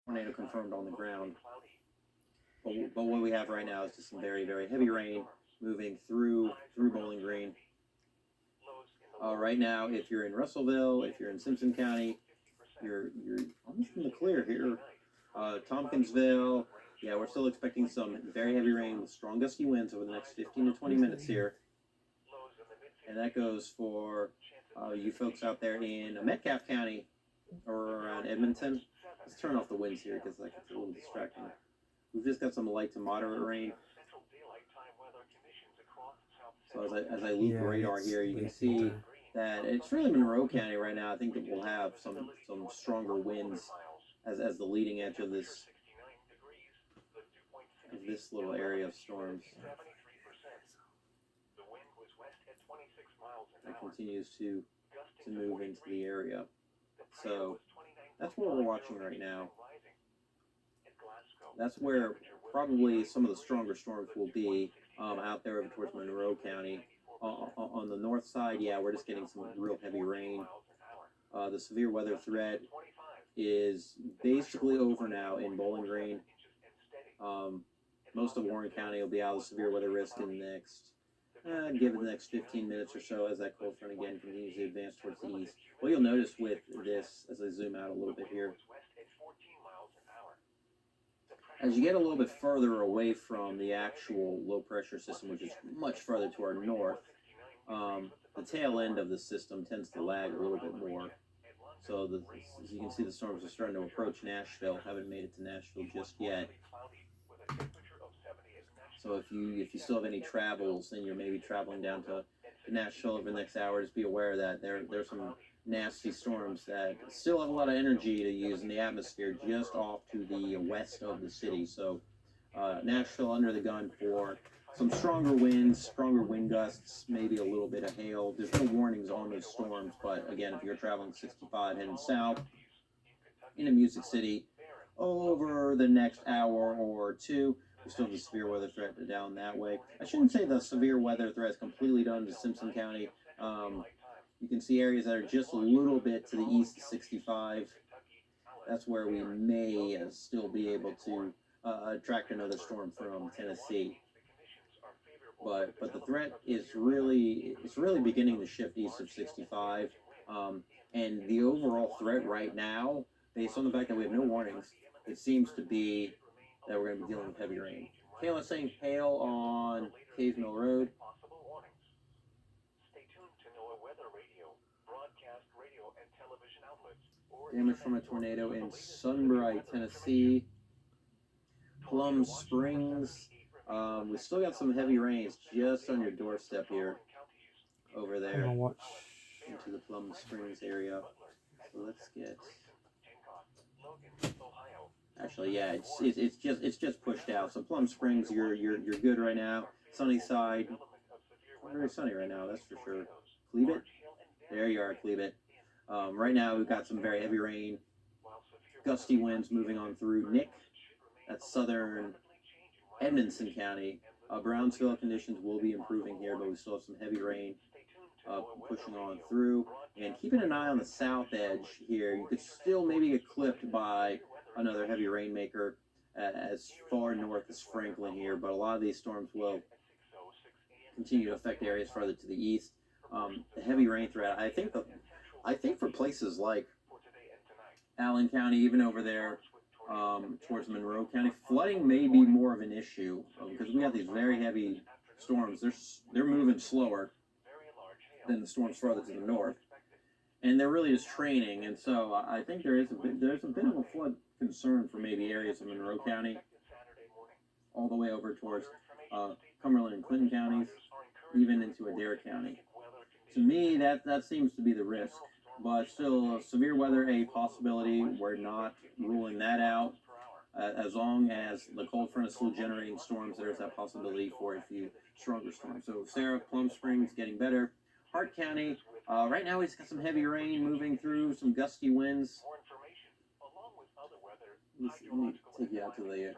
tornado confirmed on the ground. But what we have right now is just some very, very heavy rain moving through Bowling Green. Right now, if you're in Russellville, if you're in Simpson County, you're almost in the clear here. Tompkinsville, yeah, we're still expecting some very heavy rain with strong gusty winds over the next 15 to 20 minutes here. And that goes for you folks out there in Metcalfe County or around Edmonton. Let's turn off the winds here because like it's a little distracting. We've just got some light to moderate rain. So as I loop radar here, you can see that it's really Monroe County right now. I think that we'll have some stronger winds as the leading edge of this little area of storms. That continues to move into the area. So that's what we're watching right now. That's where probably some of the stronger storms will be out there over towards Monroe County. On the north side, yeah, we're just getting some real heavy rain. The severe weather threat is basically over now in Bowling Green. Most of Warren County will be out of severe weather risk in the next, give it the next 15 minutes or so as that cold front again continues to advance towards the east. What you'll notice with this, as I zoom out a little bit here, as you get a little bit further away from the actual low pressure system, which is much further to our north, the tail end of the system tends to lag a little bit more. So as you can see, the storms are starting to approach Nashville. Haven't made it to Nashville just yet. So if you still have any travels and you're maybe traveling down to Nashville over the next hour, just be aware that there's some nasty storms that still have a lot of energy to use in the atmosphere just off to the west of the city. So Nashville under the gun for some stronger winds, stronger wind gusts, maybe a little bit of hail. There's no warnings on those storms, but again, if you're traveling 65 heading south into Music City over the next hour or two, we still have the severe weather threat down that way. I shouldn't say the severe weather threat is completely done to Simpson County. You can see areas that are just a little bit to the east of 65. That's where we may still be able to attract another storm from Tennessee. But the threat is really beginning to shift east of 65. And the overall threat right now, based on the fact that we have no warnings, it seems to be that we're going to be dealing with heavy rain. Kayla's saying hail on Cave Mill Road. Damage from a tornado in Sunbright, Tennessee. Plum Springs. We still got some heavy rains just on your doorstep here. Over there. Into the Plum Springs area. So let's get. Actually, yeah, it's just pushed out. So Plum Springs, you're good right now. Sunnyside, very sunny right now, that's for sure. Cleveland, there you are, Cleveland. Right now we've got some very heavy rain, gusty winds moving on through Nick. That's southern Edmonson County. Brownsville conditions will be improving here, but we still have some heavy rain pushing on through. And keeping an eye on the south edge here, you could still maybe get clipped by another heavy rainmaker as far north as Franklin here, but a lot of these storms will continue to affect areas further to the east. The heavy rain threat, I think for places like Allen County, even over there towards Monroe County, flooding may be more of an issue because we have these very heavy storms. They're moving slower than the storms further to the north, and they're really just training. And so I think there's a bit of a flood concern for maybe areas of Monroe County, all the way over towards Cumberland and Clinton counties, even into Adair County. To me, that seems to be the risk. But still, severe weather a possibility. We're not ruling that out. As long as the cold front is still generating storms, there's that possibility for a few stronger storms. So Sarah, Plum Springs getting better. Hart County, right now we've got some heavy rain moving through, some gusty winds. Let me take you out to the,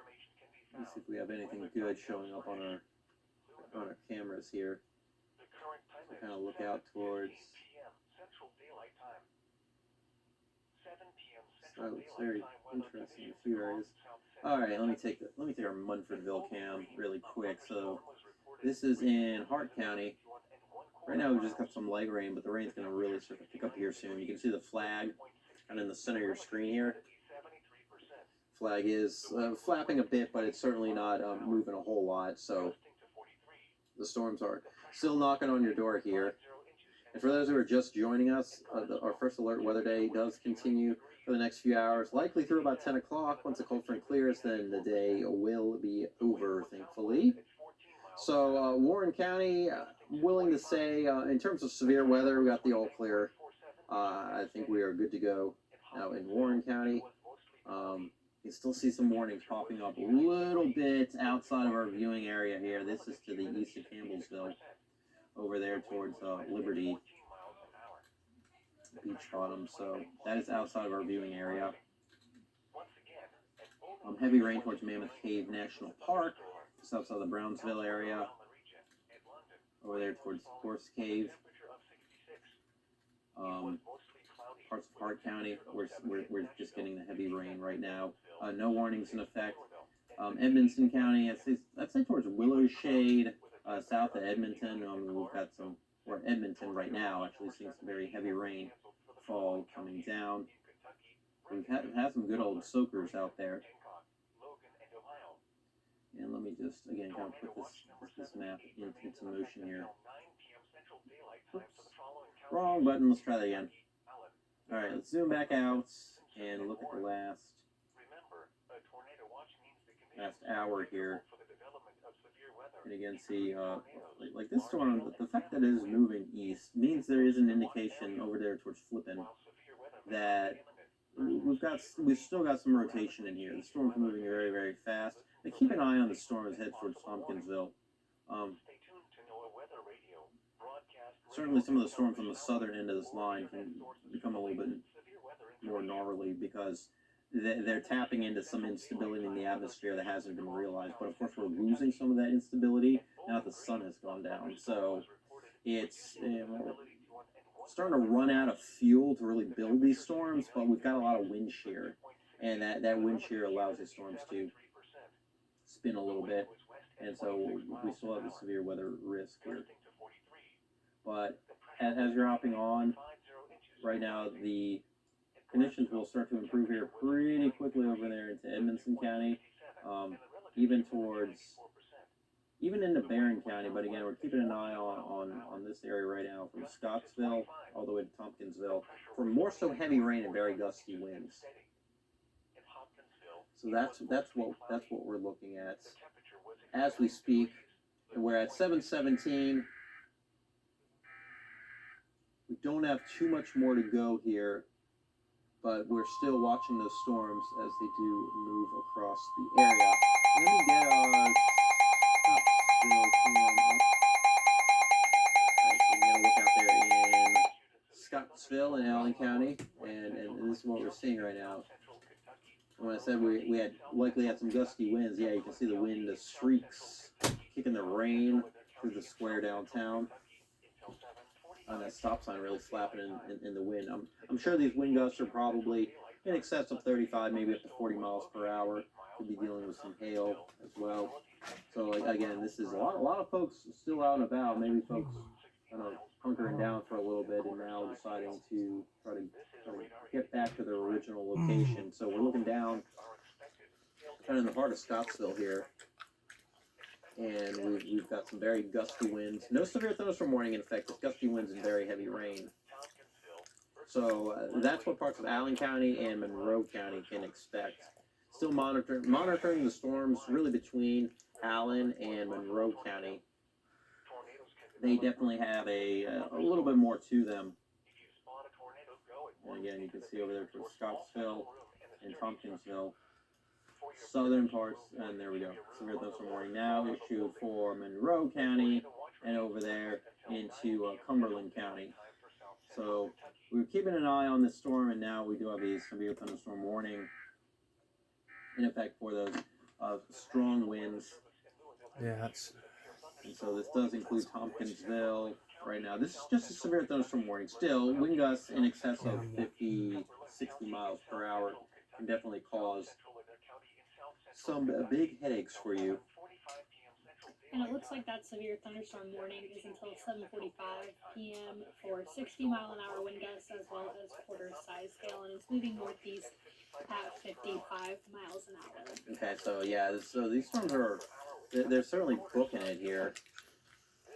let's see if we have anything good showing up on our cameras here. So kind of look out towards That looks very interesting in a few areas. All right, let me take our Munfordville cam really quick. So this is in Hart County. Right now we've just got some light rain, but the rain's going to really start to pick up here soon. You can see the flag kind of in the center of your screen here. Flag is flapping a bit, but it's certainly not moving a whole lot. So the storms are still knocking on your door here. And for those who are just joining us, our first alert weather day does continue for the next few hours, likely through about 10 o'clock. Once the cold front clears, then the day will be over, thankfully. So Warren County, willing to say, in terms of severe weather, we got the all clear. I think we are good to go now in Warren County. You still see some warnings popping up a little bit outside of our viewing area here. This is to the east of Campbellsville, over there towards Liberty Beach Bottom. So that is outside of our viewing area. Heavy rain towards Mammoth Cave National Park, just outside the Brownsville area. Over there towards Horse Cave. Parts of Hart County, we're just getting the heavy rain right now. No warnings in effect. Edmonson County, I'd say towards Willow Shade, south of Edmonton. We've got or Edmonton right now, actually seeing some very heavy rain fall coming down. We've had some good old soakers out there. And let me just, again, kind of put this map into motion here. Oops. Wrong button, let's try that again. Alright, let's zoom back out and look at the last hour here. And again, see, like this storm, the fact that it is moving east means there is an indication over there towards Flippin that we've still got some rotation in here. The storm's moving very, very fast. But keep an eye on the storm as it heads towards Tompkinsville. Certainly some of the storms on the southern end of this line can become a little bit more gnarly because they're tapping into some instability in the atmosphere that hasn't been realized. But of course, we're losing some of that instability now that the sun has gone down. So it's starting to run out of fuel to really build these storms, but we've got a lot of wind shear. And that wind shear allows the storms to spin a little bit. And so we still have the severe weather risk here. But as you're hopping on, right now the conditions will start to improve here pretty quickly over there into Edmonson County, even into Barron County. But again, we're keeping an eye on this area right now from Scottsville all the way to Tompkinsville for more so heavy rain and very gusty winds. So that's what we're looking at as we speak. And we're at 7:17. We don't have too much more to go here, but we're still watching those storms as they do move across the area. Let me get our Scottsville cam up. Alright, so we got a look out there in Scottsville in Allen County, and this is what we're seeing right now. When I said we had likely had some gusty winds, yeah, you can see the wind, the streaks kicking the rain through the square downtown. And that stop sign really slapping in the wind. I'm sure these wind gusts are probably in excess of 35, maybe up to 40 miles per hour. Could be dealing with some hail as well. So again, this is a lot of folks still out and about. Maybe folks kind of hunkering down for a little bit and now deciding to try to get back to their original location. So we're looking down kind of in the heart of Scottsville here. And we've got some very gusty winds. No severe thunderstorm warning in effect. Just gusty winds and very heavy rain. So that's what parts of Allen County and Monroe County can expect. Still monitoring the storms really between Allen and Monroe County. They definitely have a little bit more to them. And again, you can see over there for Scottsville and Tompkinsville. Southern parts, and there we go. Severe thunderstorm warning now issued for Monroe County and over there into Cumberland County. So we're keeping an eye on this storm, and now we do have a severe thunderstorm warning in effect for those strong winds. Yeah. And so this does include Tompkinsville right now. This is just a severe thunderstorm warning. Still, wind gusts in excess of 50, 60 miles per hour. can definitely cause some big headaches for you. And it looks like that severe thunderstorm warning is until 7:45 p.m. for 60-mile-an-hour wind gusts as well as quarter-size hail, and it's moving northeast at 55 miles an hour. Okay, so yeah, so these storms they're certainly booking it here.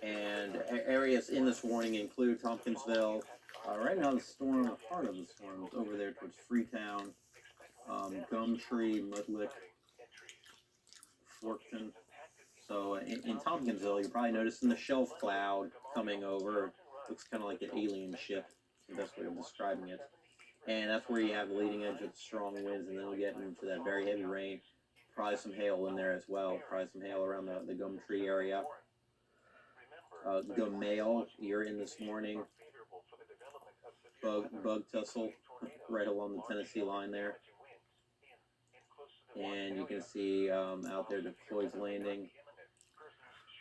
And areas in this warning include Tompkinsville. Right now, part of the storm is over there towards Freetown, Gumtree, Mudlick, Forkton. So in Tompkinsville, you're probably noticing the shelf cloud coming over. Looks kind of like an alien ship, the best way of describing it. And that's where you have the leading edge of the strong winds, and then we get into that very heavy rain. Probably some hail in there as well. Probably some hail around the Gumtree area. Gumale, you're in this morning. Bug tussle right along the Tennessee line there. And you can see out there Floyd's Landing,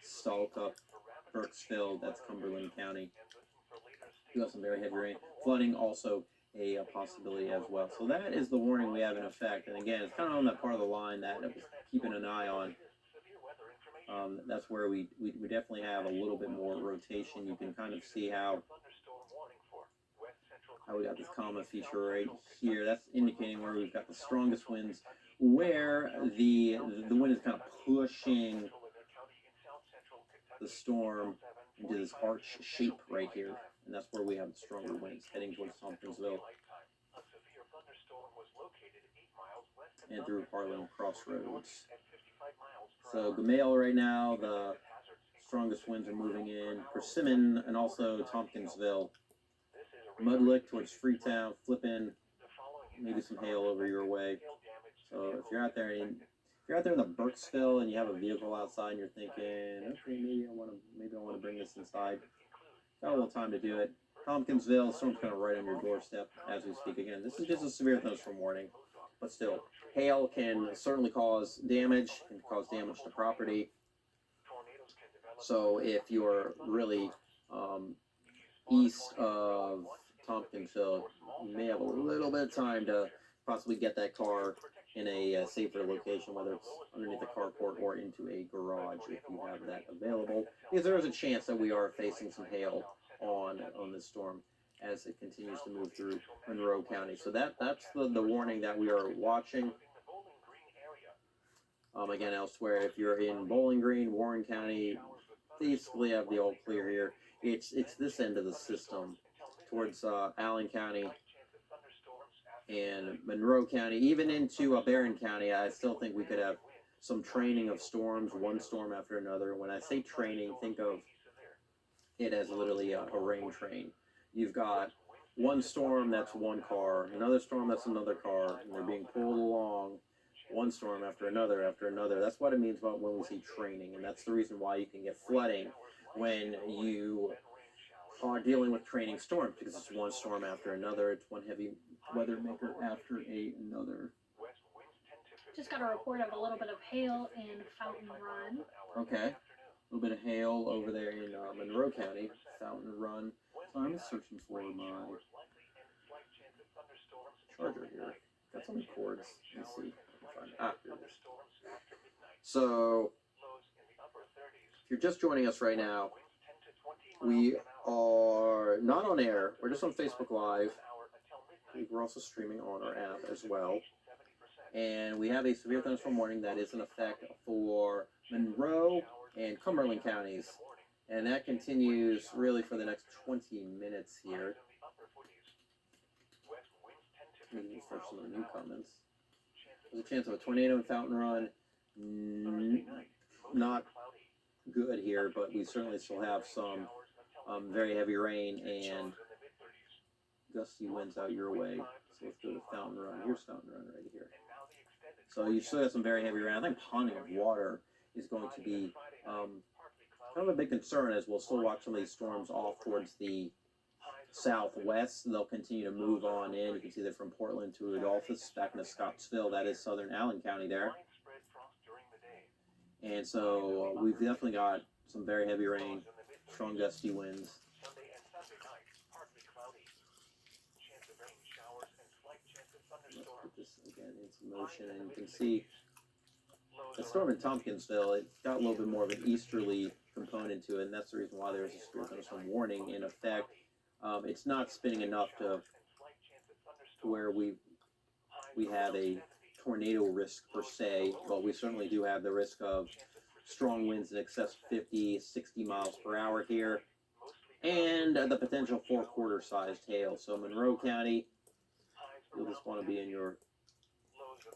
Salta, Burkesville, that's Cumberland County. You got some very heavy rain. Flooding also a possibility as well. So that is the warning we have in effect. And again, it's kind of on that part of the line that I was keeping an eye on. That's where we definitely have a little bit more rotation. You can kind of see how we got this comma feature right here. That's indicating where we've got the strongest winds, where the wind is kind of pushing the storm into this arch shape right here. And that's where we have the stronger winds heading towards Tompkinsville and through Harlan Crossroads. So Gamale right now, the strongest winds are moving in. Persimmon and also Tompkinsville. Mudlick towards Freetown, flipping, maybe some hail over your way. So if you're out there in the Burkesville and you have a vehicle outside and you're thinking, okay, maybe I want to bring this inside. Got a little time to do it. Tompkinsville, storm's kind of right on your doorstep as we speak. Again, this is just a severe thunderstorm warning, but still, hail can certainly cause damage to property. So if you're really east of Tompkinsville, you may have a little bit of time to possibly get that car in a safer location, whether it's underneath a carport or into a garage if you have that available, because there is a chance that we are facing some hail on this storm as it continues to move through Monroe County. So that's the warning that we are watching. Again, elsewhere, if you're in Bowling Green, Warren County, basically have the all clear here. It's this end of the system towards Allen County and Monroe County, even into Barron County. I still think we could have some training of storms, one storm after another. When I say training, think of it as literally a rain train. You've got one storm that's one car, another storm that's another car, and they're being pulled along, one storm after another after another. That's what it means about when we say training, and that's the reason why you can get flooding when you are dealing with training storms, because it's one storm after another. It's one heavy weather maker after another. Just got a report of a little bit of hail in Fountain Run. Okay. A little bit of hail over there in Monroe County, Fountain Run. So I'm searching for my charger here. Got some cords. Let's see if I can find it. Here it is. So, if you're just joining us right now, we are not on air. We're just on Facebook Live. We're also streaming on our app as well. And we have a severe thunderstorm warning that is in effect for Monroe and Cumberland counties. And that continues really for the next 20 minutes here. Let me refresh some of the new comments. There's a chance of a tornado in Fountain Run. Not good here, but we certainly still have some very heavy rain and gusty winds out your way. So let's go to Fountain Run. Here's Fountain Run right here. So you still have some very heavy rain. I think ponding of water is going to be kind of a big concern, as we'll still watch some of these storms off towards the southwest. They'll continue to move on in. You can see they're from Portland to Adolphus, back into Scottsville. That is southern Allen County there. And so we've definitely got some very heavy rain, strong gusty winds. Let's put this again. and it's in motion, and you can see the storm in Tompkinsville. It got a little bit more of an easterly component to it, and that's the reason why there's a severe thunderstorm warning in effect. It's not spinning enough to where we have a tornado risk per se, but we certainly do have the risk of strong winds in excess of 50, 60 miles per hour here, and the potential for quarter-sized hail. So Monroe County, you'll just want to be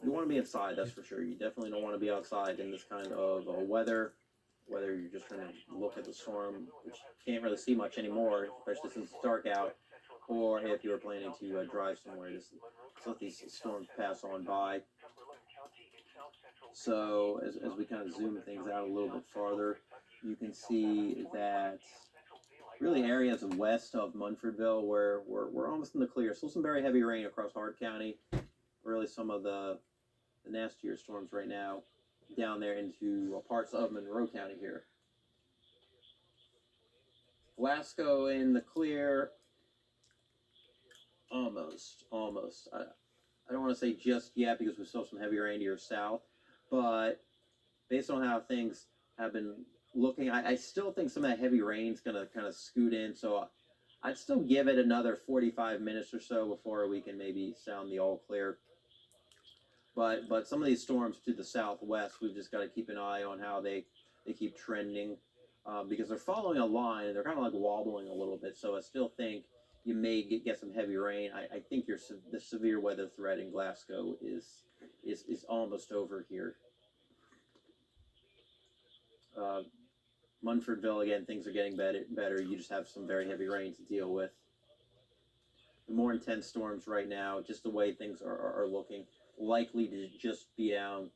you want to be inside, that's for sure. You definitely don't want to be outside in this kind of weather, whether you're just trying to look at the storm, which you can't really see much anymore, especially since it's dark out, or if you're planning to drive somewhere, just let these storms pass on by. So as we kind of zoom things out a little bit farther, you can see that really areas west of Munfordville where we're almost in the clear. Still some very heavy rain across Hard County. Really some of the nastier storms right now down there into parts of Monroe County here. Glasgow in the clear. Almost. I don't want to say just yet because we still have some heavy rain to your south, but based on how things have been looking, I still think some of that heavy rain is going to kind of scoot in, so I'd still give it another 45 minutes or so before we can maybe sound the all clear. But some of these storms to the southwest, we've just got to keep an eye on how they keep trending because they're following a line and they're kind of like wobbling a little bit, so I still think you may get some heavy rain. I think the severe weather threat in Glasgow is almost over here. Munfordville, again, things are getting better. You just have some very heavy rain to deal with. The more intense storms right now, just the way things are looking, likely to just be down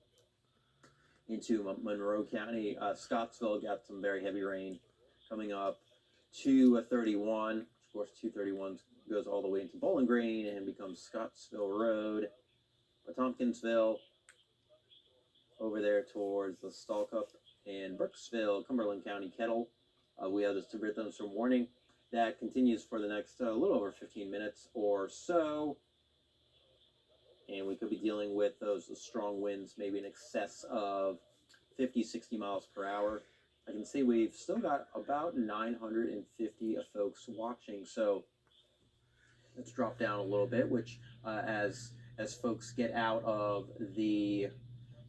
into Monroe County. Scottsville got some very heavy rain coming up. 231, of course, 231 goes all the way into Bowling Green and becomes Scottsville Road. But Tompkinsville, over there towards the Stalcup and Brooksville, Cumberland County, Kettle. We have the severe thunderstorm warning that continues for the next little over 15 minutes or so. And we could be dealing with those strong winds, maybe in excess of 50, 60 miles per hour. I can see we've still got about 950 folks watching, so let's drop down a little bit, which as folks get out of the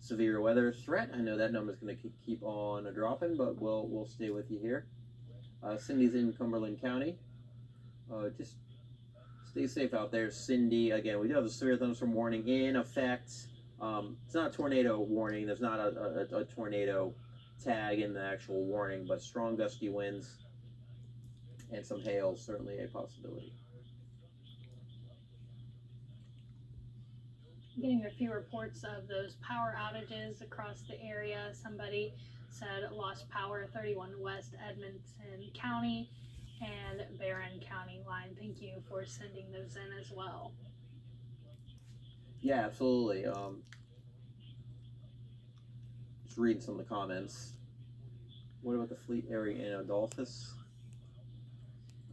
severe weather threat, I know that number's going to keep on dropping, but we'll stay with you here. Cindy's in Cumberland County. Just stay safe out there, Cindy. Again, we do have a severe thunderstorm warning in effect. It's not a tornado warning. There's not a tornado tag in the actual warning, but strong gusty winds and some hail certainly a possibility. Getting a few reports of those power outages across the area. Somebody said lost power 31 West Edmonton County and Barron County line. Thank you for sending those in as well. Yeah, absolutely. Just reading some of the comments. What about the Fleet area in Adolphus?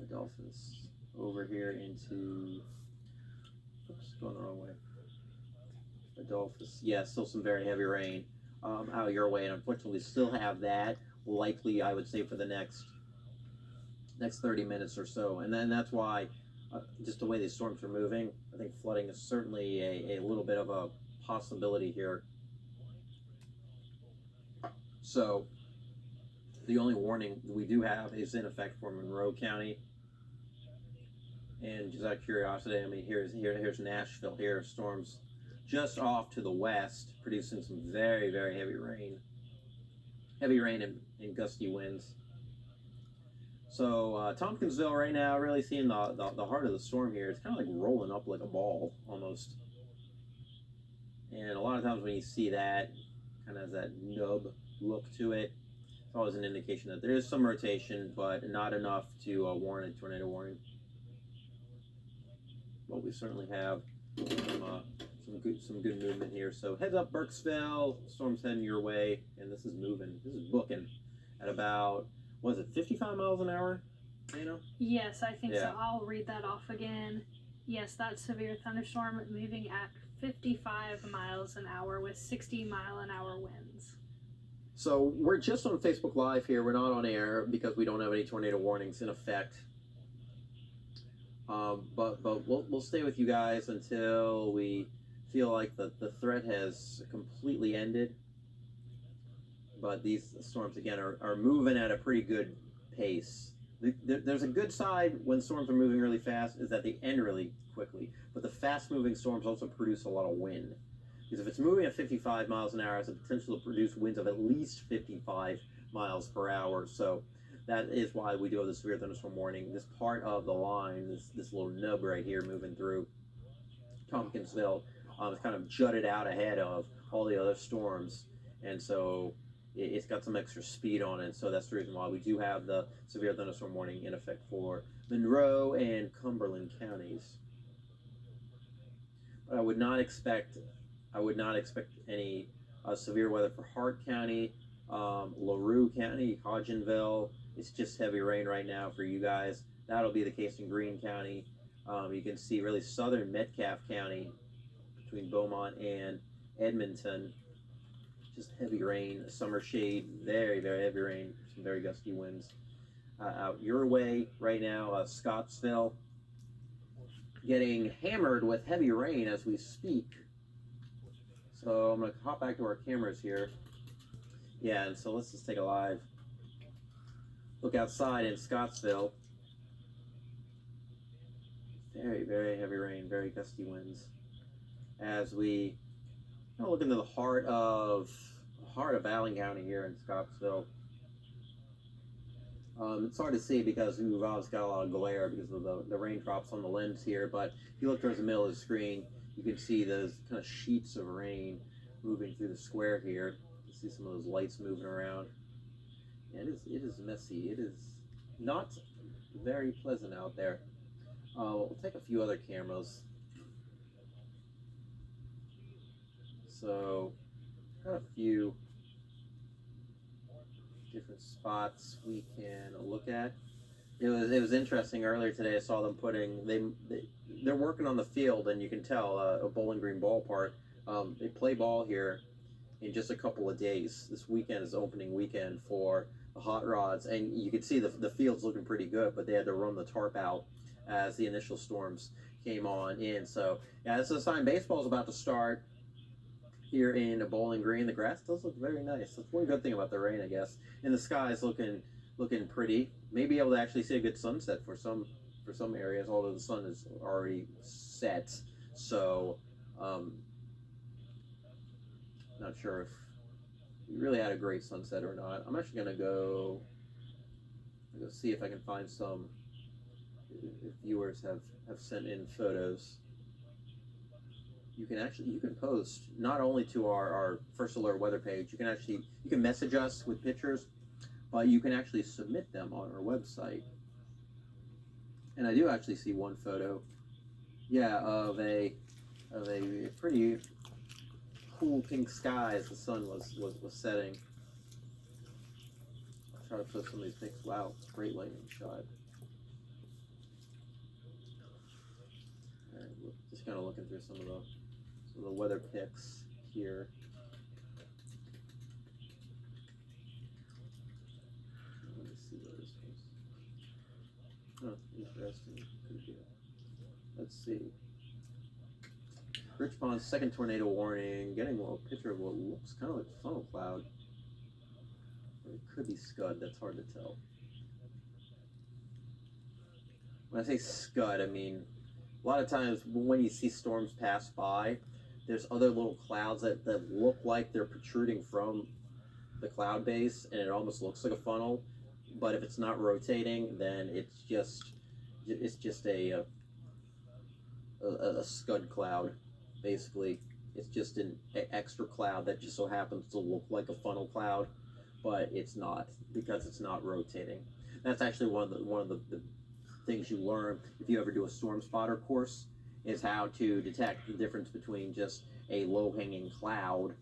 Adolphus over here into, oops, going the wrong way. Adolphus, yeah, still some very heavy rain out your way, and unfortunately we still have that likely, I would say, for the next 30 minutes or so. And then that's why just the way these storms are moving, I think flooding is certainly a little bit of a possibility here. So the only warning we do have is in effect for Monroe County. And just out of curiosity, I mean, here's Nashville. Here, storms just off to the west, producing some very, very heavy rain. Heavy rain and gusty winds. So Tompkinsville right now, really seeing the heart of the storm here. It's kind of like rolling up like a ball, almost. And a lot of times when you see that, kind of has that nub look to it, it's always an indication that there is some rotation, but not enough to warrant a tornado warning. But we certainly have some good movement here. So heads up, Burkesville. Storm's heading your way, and this is moving. This is booking at about, what is it, 55 miles an hour? You know? Yes, I think so. I'll read that off again. Yes, that severe thunderstorm moving at 55 miles an hour with 60-mile-an-hour winds. So we're just on Facebook Live here. We're not on air because we don't have any tornado warnings in effect. But we'll stay with you guys until we feel like the threat has completely ended. But these storms, again, are moving at a pretty good pace. There's a good side when storms are moving really fast is that they end really quickly. But the fast-moving storms also produce a lot of wind. Because if it's moving at 55 miles an hour, it has the potential to produce winds of at least 55 miles per hour. So that is why we do have the severe thunderstorm warning. This part of the line, this little nub right here moving through Tompkinsville, is kind of jutted out ahead of all the other storms. And so it's got some extra speed on it. So that's the reason why we do have the severe thunderstorm warning in effect for Monroe and Cumberland counties. But I would not expect any severe weather for Hart County, LaRue County, Hodgenville. It's just heavy rain right now for you guys. That'll be the case in Greene County. You can see really southern Metcalfe County between Beaumont and Edmonton. Just heavy rain, summer shade, very, very heavy rain, some very gusty winds. Out your way right now, Scottsville getting hammered with heavy rain as we speak. So I'm going to hop back to our cameras here. Yeah, and so let's just take a live look outside in Scottsville. Very, very heavy rain, very gusty winds. As we look into the heart of Allen County here in Scottsville. It's hard to see because we've obviously got a lot of glare because of the raindrops on the lens here. But if you look towards the middle of the screen, you can see those kind of sheets of rain moving through the square here. You see some of those lights moving around. And it is messy. It is not very pleasant out there. We'll take a few other cameras. So, got a few different spots we can look at. It was interesting earlier today. I saw them they're working on the field, and you can tell a Bowling Green ballpark. They play ball here in just a couple of days. This weekend is opening weekend for the Hot Rods, and you can see the field's looking pretty good, but they had to run the tarp out as the initial storms came on in. So yeah, this is a sign baseball's about to start here in Bowling Green. The grass does look very nice. That's one good thing about the rain, I guess. And the sky's looking pretty. Maybe able to actually see a good sunset for some areas, although the sun is already set. So not sure if we really had a great sunset or not. I'm actually gonna go see if I can find some. If viewers have sent in photos. You can post not only to our First Alert weather page. You can message us with pictures, but you can actually submit them on our website. And I do actually see one photo, yeah, of a pretty cool pink sky as the sun was setting. I'll try to post some of these pics. Wow, great lightning shot. All right, just kind of looking through some of the weather pics here. Let me see what this was. Oh, interesting. Let's see. Rich Pond's second tornado warning. Getting a picture of what looks kind of like a funnel cloud. Or it could be scud. That's hard to tell. When I say scud, I mean a lot of times when you see storms pass by, there's other little clouds that look like they're protruding from the cloud base, and it almost looks like a funnel. But if it's not rotating, then it's just a scud cloud. Basically, it's just an extra cloud that just so happens to look like a funnel cloud, but it's not because it's not rotating. That's actually one of the things you learn if you ever do a storm spotter course, is how to detect the difference between just a low-hanging cloud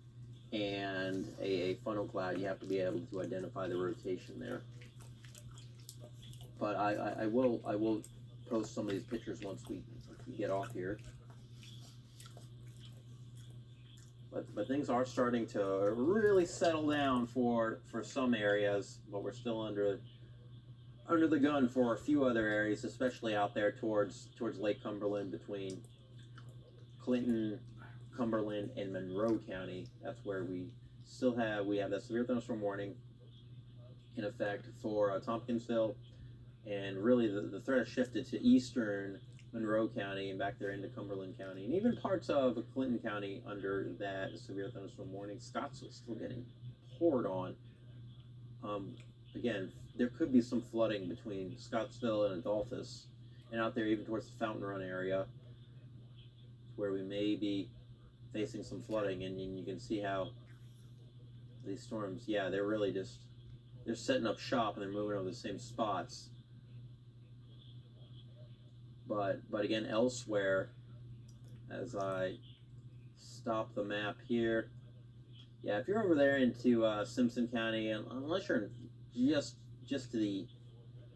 and a funnel cloud. You have to be able to identify the rotation there. But I will post some of these pictures once we get off here. but things are starting to really settle down for some areas, but we're still under the gun for a few other areas, especially out there towards Lake Cumberland between Clinton, Cumberland, and Monroe County. That's where we have that severe thunderstorm warning in effect for Tompkinsville, and really the threat has shifted to eastern Monroe County and back there into Cumberland County, and even parts of Clinton County under that severe thunderstorm warning. Scottsville still getting poured on. Again, there could be some flooding between Scottsville and Adolphus, and out there even towards the Fountain Run area, where we may be facing some flooding, and you can see how these storms, yeah, they're really just, they're setting up shop and they're moving over the same spots. But again, elsewhere, as I stop the map here, yeah, if you're over there into Simpson County, and unless you're just to the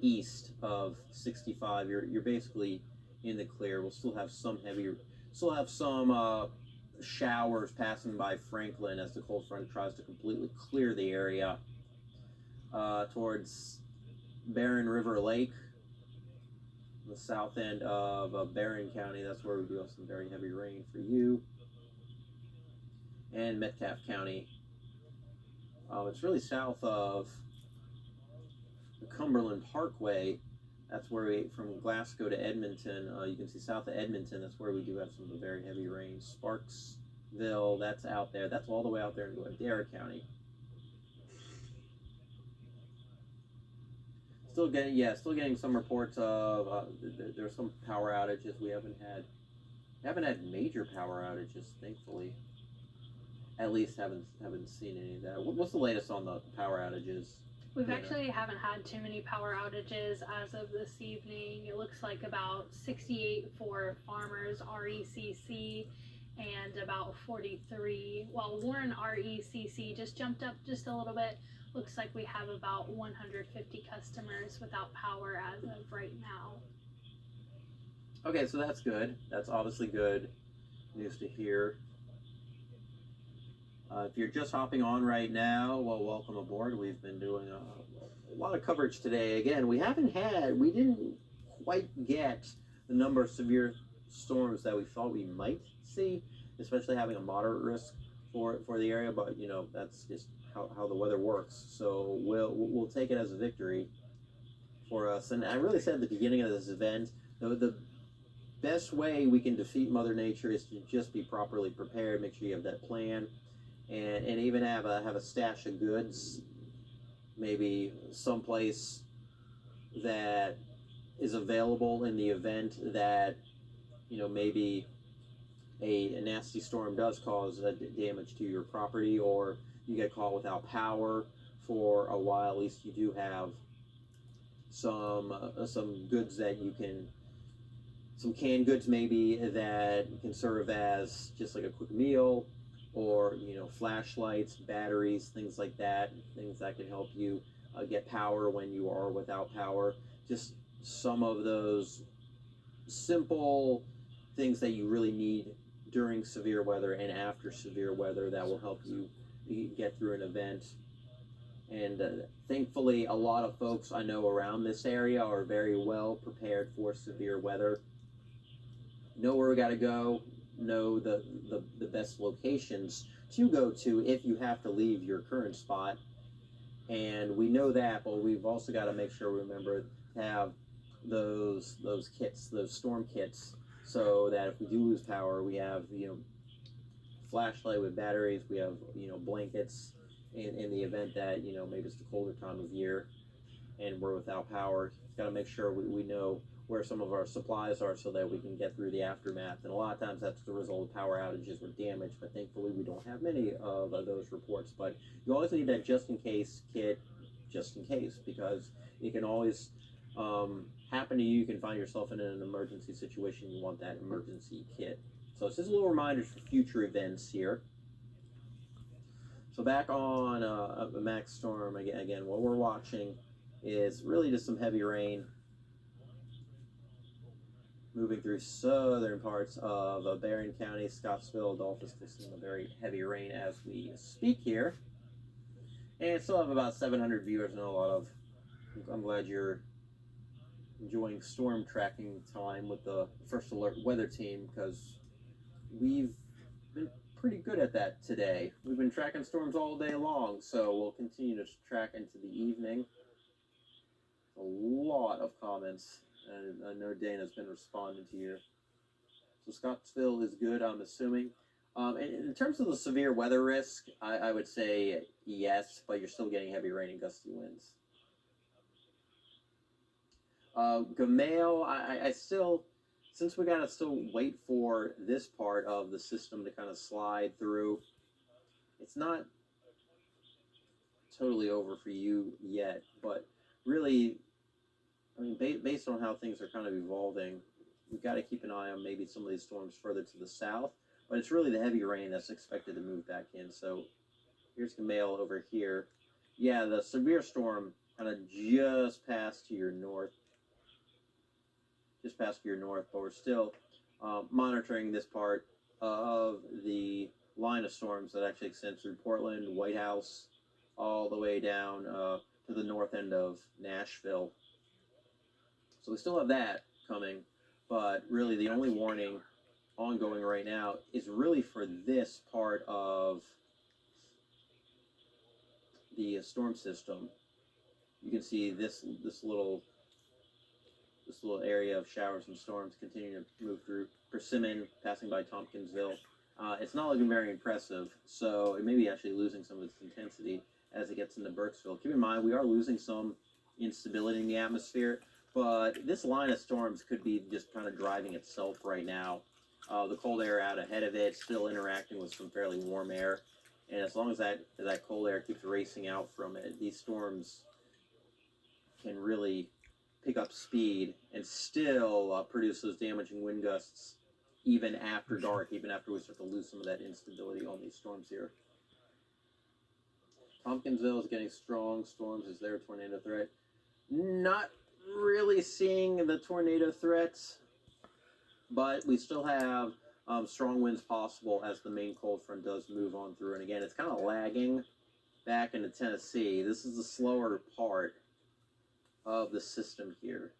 east of 65, you're basically in the clear. We'll still have some showers passing by Franklin as the cold front tries to completely clear the area towards Barren River Lake, the south end of Barren County. That's where we do have some very heavy rain for you. And Metcalfe County. It's really south of the Cumberland Parkway. That's where from Glasgow to Edmonton, you can see south of Edmonton, that's where we do have some of the very heavy rain. Sparksville, that's out there. That's all the way out there into Adair County. Still getting some reports of there's some power outages. We haven't had major power outages, thankfully. At least haven't seen any of that. What's the latest on the power outages? We've actually haven't had too many power outages as of this evening. It looks like about 68 for Farmers RECC and about 43. While Warren RECC just jumped up just a little bit. Looks like we have about 150 customers without power as of right now. Okay, so that's good. That's obviously good news to hear. If you're just hopping on right now, well, welcome aboard. We've been doing a lot of coverage today. Again, we didn't quite get the number of severe storms that we thought we might see, especially having a moderate risk for the area, but that's just how the weather works. So we'll take it as a victory for us. And I really said at the beginning of this event, the best way we can defeat Mother Nature is to just be properly prepared. Make sure you have that plan, and even have a stash of goods, maybe someplace that is available in the event that maybe a nasty storm does cause damage to your property, or you get caught without power for a while. At least you do have some goods that you can, some canned goods maybe that can serve as just like a quick meal, or flashlights, batteries, things like that, things that can help you get power when you are without power. Just some of those simple things that you really need during severe weather and after severe weather that will help you get through an event. And thankfully, a lot of folks I know around this area are very well prepared for severe weather. Know where we got to go, know the best locations to go to if you have to leave your current spot. And we know that, but we've also got to make sure we remember to have those kits, those storm kits, so that if we do lose power, we have flashlight with batteries, we have blankets in the event that maybe it's the colder time of year and we're without power. Got to make sure we know where some of our supplies are so that we can get through the aftermath. And a lot of times that's the result of power outages or damage, but thankfully we don't have many of those reports. But you always need that just in case kit, just in case, because it can always happen to you. You can find yourself in an emergency situation. You want that emergency kit. So it's just little reminders for future events here. So back on a max storm again, what we're watching is really just some heavy rain. moving through southern parts of Barron County, Scottsville. Adolphus still seeing a very heavy rain as we speak here. And still have about 700 viewers and a lot of. I'm glad you're enjoying storm tracking time with the First Alert weather team because we've been pretty good at that today. We've been tracking storms all day long, so we'll continue to track into the evening. A lot of comments, and I know Dana's been responding to you. So Scottsville is good, I'm assuming. In terms of the severe weather risk, I would say yes, but you're still getting heavy rain and gusty winds. Gamale, I still, since we gotta still wait for this part of the system to kind of slide through, it's not totally over for you yet, but really, I mean, based on how things are kind of evolving, we've got to keep an eye on maybe some of these storms further to the south, but it's really the heavy rain that's expected to move back in. So here's Gamale over here. Yeah, the severe storm kind of just past to your north, but we're still monitoring this part of the line of storms that actually extends through Portland, White House, all the way down to the north end of Nashville. So we still have that coming, but really the only warning ongoing right now is really for this part of the storm system. You can see this little area of showers and storms continuing to move through Persimmon, passing by Tompkinsville. It's not looking very impressive, so it may be actually losing some of its intensity as it gets into Burkesville. Keep in mind, we are losing some instability in the atmosphere, but this line of storms could be just kind of driving itself right now. The cold air out ahead of it, still interacting with some fairly warm air, and as long as that cold air keeps racing out from it, these storms can really pick up speed and still produce those damaging wind gusts even after dark, even after we start to lose some of that instability on these storms here. Tompkinsville is getting strong storms. Is there a tornado threat? Not really seeing the tornado threats, but we still have strong winds possible as the main cold front does move on through. And again, it's kind of lagging back into Tennessee. This is the slower part of the system here.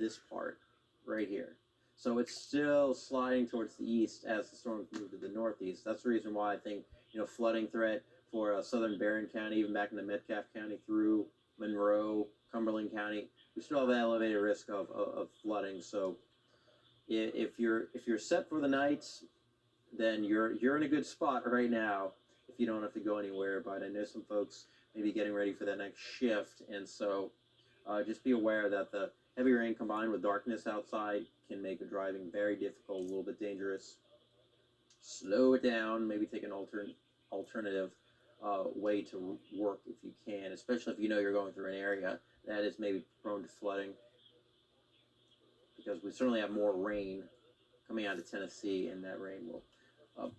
This part right here. So it's still sliding towards the east as the storms move to the northeast. That's the reason why I think, flooding threat for southern Barron County, even back into Metcalfe County through Monroe, Cumberland County, we still have an elevated risk of flooding. So if you're set for the night, then you're in a good spot right now if you don't have to go anywhere. But I know some folks may be getting ready for that next shift, and so just be aware that the heavy rain combined with darkness outside can make driving very difficult, a little bit dangerous. Slow it down, maybe take an alternative way to work if you can, especially if you know you're going through an area that is maybe prone to flooding, because we certainly have more rain coming out of Tennessee, and that rain will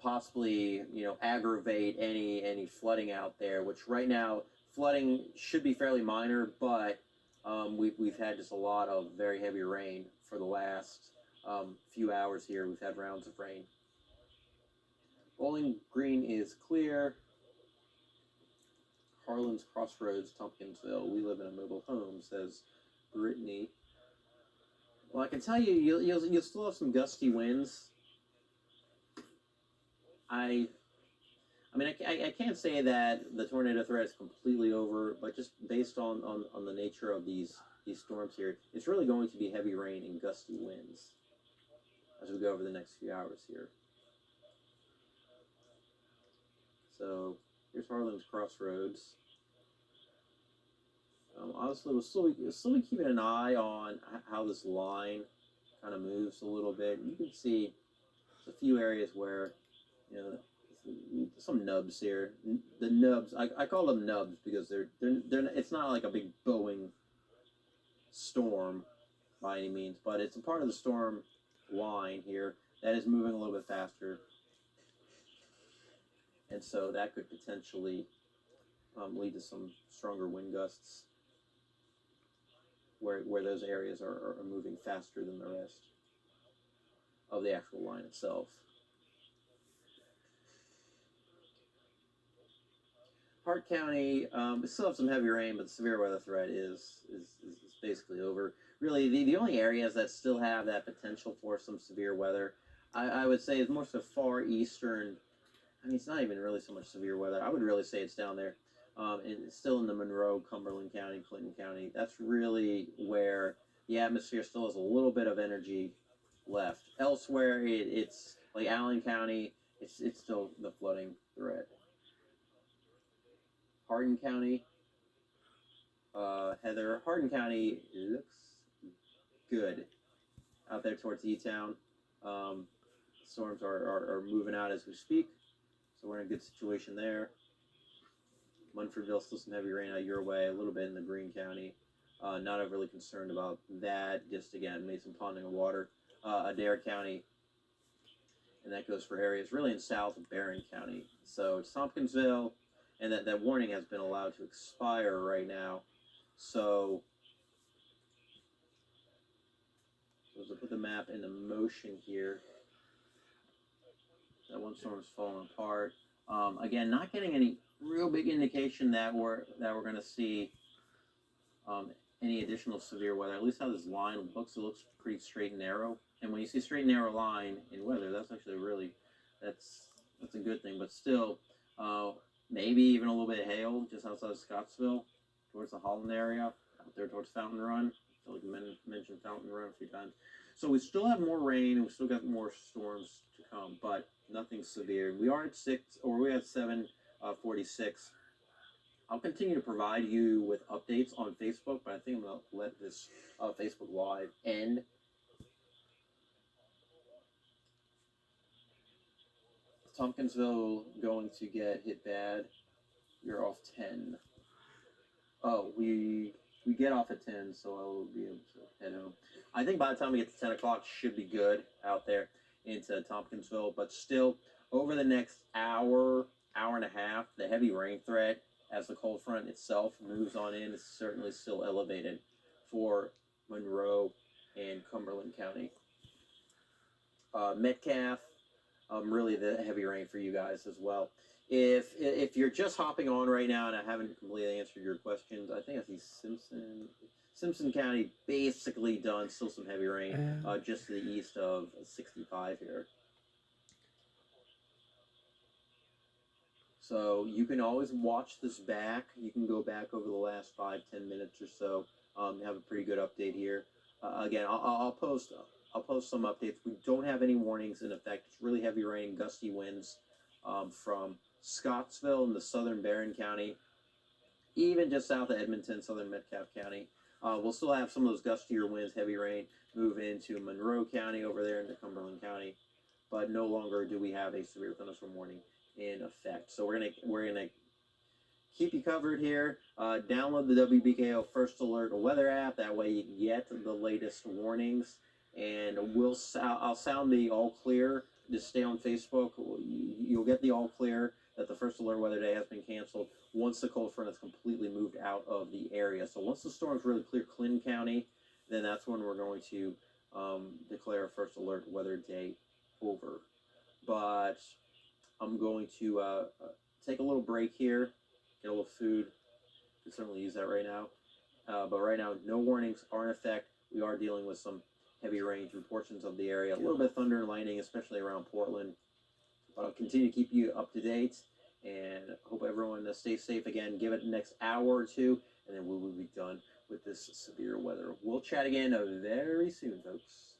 possibly aggravate any flooding out there, which right now flooding should be fairly minor, but we've had just a lot of very heavy rain for the last few hours here. We've had rounds of rain. Bowling Green is clear. Harlan's Crossroads, Tompkinsville. We live in a mobile home, says Brittany. Well, I can tell you, you'll still have some gusty winds. I mean, I can't say that the tornado threat is completely over, but just based on the nature of these storms here, it's really going to be heavy rain and gusty winds as we go over the next few hours here. So here's Harlan's Crossroads. Honestly, we'll still be keeping an eye on how this line kind of moves a little bit. You can see there's a few areas where, some nubs here. The nubs, I call them nubs because they're it's not like a big bowing storm by any means, but it's a part of the storm line here that is moving a little bit faster, and so that could potentially lead to some stronger wind gusts where those areas are moving faster than the rest. of the actual line itself. Hart County, we still have some heavy rain, but the severe weather threat is basically over. Really, the only areas that still have that potential for some severe weather, I would say, is more so far eastern. I mean, it's not even really so much severe weather. I would really say it's down there. And it's still in the Monroe, Cumberland County, Clinton County. That's really where the atmosphere still has a little bit of energy left. Elsewhere, it's like Allen County. It's still the flooding threat. Hardin County, Heather. Hardin County looks good out there towards E-Town. Storms are moving out as we speak, so we're in a good situation there. Munfordville, still some heavy rain out your way, a little bit in the Greene County. Not overly concerned about that. Just again, made some ponding of water. Adair County, and that goes for areas really in south of Barron County. So it's Tompkinsville, and that warning has been allowed to expire right now. So to put the map into motion here. That one storm is falling apart. Again, not getting any real big indication that we're going to see any additional severe weather. At least how this line looks, it looks pretty straight and narrow. And when you see straight and narrow line in weather, that's actually really that's a good thing. But still, maybe even a little bit of hail just outside of Scottsville, towards the Holland area, out there towards Fountain Run. I feel like you mentioned Fountain Run a few times. So we still have more rain, and we still got more storms to come, but nothing severe. We are at 7:46. I'll continue to provide you with updates on Facebook, but I think I'm going to let this Facebook Live end. Tompkinsville going to get hit bad. You're off 10. Oh, we get off at 10, so I will be able to head home. I think by the time we get to 10 o'clock, should be good out there into Tompkinsville. But still, over the next hour and a half, the heavy rain threat as the cold front itself moves on in is certainly still elevated for Monroe and Cumberland County. Metcalf, really the heavy rain for you guys as well. If you're just hopping on right now and I haven't completely answered your questions, I think I see Simpson County basically done. Still some heavy rain just to the east of 65 here. So you can always watch this back. You can go back over the last 5-10 minutes or so. Have a pretty good update here. Again, I'll post some updates. We don't have any warnings in effect. It's really heavy rain, gusty winds from Scottsville in the southern Barron County, even just south of Edmonton, southern Metcalf County. We'll still have some of those gustier winds, heavy rain, move into Monroe County over there into Cumberland County, but no longer do we have a severe thunderstorm warning in effect. So we're gonna keep you covered here. Download the WBKO First Alert weather app. That way you can get the latest warnings, and I'll sound the all clear. Just stay on Facebook. You'll get the all clear that the First Alert weather day has been canceled once the cold front has completely moved out of the area. So once the storms really clear Clinton County, then that's when we're going to declare First Alert weather day over. But I'm going to take a little break here, get a little food. Could certainly use that right now. But right now, no warnings are in effect. We are dealing with some heavy rain through portions of the area. A little bit of thunder and lightning, especially around Portland. But I'll continue to keep you up to date, and hope everyone stays safe. Again, give it the next hour or two, and then we will be done with this severe weather. We'll chat again very soon, folks.